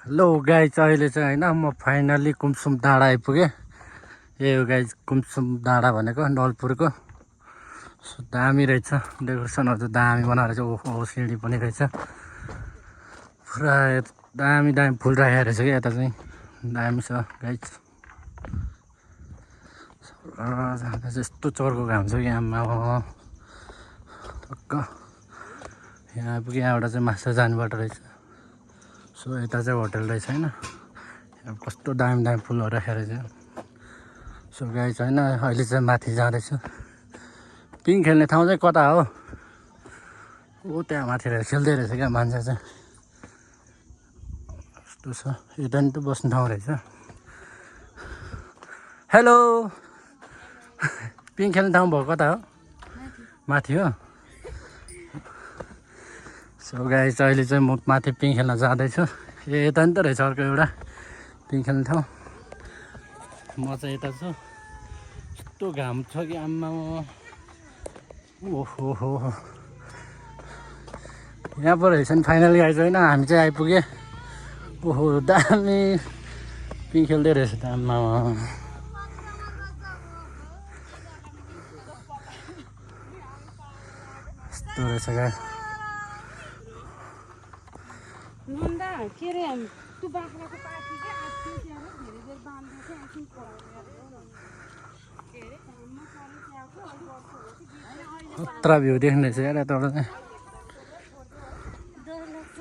Hello guys, अहिले चाहिँ होइन म फाइनल्ली कुमसुम डाँडा आइपुगेँ। यही हो गाइज कुमसुम डाँडा भनेको नलपुरको। दामी रहेछ, डेकोरेसनहरू चाहिँ दामी बनाएर चाहिँ ओहो सिँढी पनि रहेछ। पुरा दामी दामी फुल राखेको रहेछ क्या यता चाहिँ, दामी छ गाइज। यस्तो चर्को घाम छ कि आमा टक्क यहाँ आइपुग्यो। यहाँबाट चाहिँ मास्टर जाने बाटो रहेछ। सो यता चाहिँ होटल रहेछ होइन। अब कस्तो दामी दामी फुलहरू राखेर चाहिँ। सो गाइज होइन अहिले चाहिँ माथि जाँदैछु। पिङ खेल्ने ठाउँ चाहिँ कता हो? ओ त्यहाँ माथि रहेछ, खेल्दै रहेछ क्या मान्छे चाहिँ। यस्तो छ, यता नि त बस्ने ठाउँ रहेछ। हेलो पिङ खेल्ने ठाउँ भयो कता हो? माथि हो। सो गाइज अहिले चाहिँ म माथि पिङ खेल्न जाँदैछु। यता नि त रहेछ अर्को एउटा पिङ खेल्ने ठाउँ। म चाहिँ यता छु। यस्तो घाम छ कि आम्मा, ओहो हो यहाँ पो रहेछ नि फाइनली गाइज होइन। हामी चाहिँ आइपुगेँ। ओहो दामी पिङ खेल्दै रहेछ त आम्मा। यस्तो रहेछ गाइज। नन्दा के रे तँ बाख्राको पाठी के आत्यो त्यहाँ धेरै देर बाँध्दै थियो एकछिन के रे काममा परे त्यहाँको अलि वर्ष हो कि खतरा भ्यू देख्ने रहेछ यार यताबाट चाहिँ। डर लाग्छ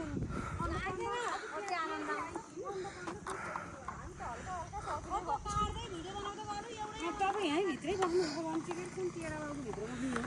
तपाईँ यहीँ भित्रै बस्नु मान्छे कुन तेह्र बाबु भित्र बस्नु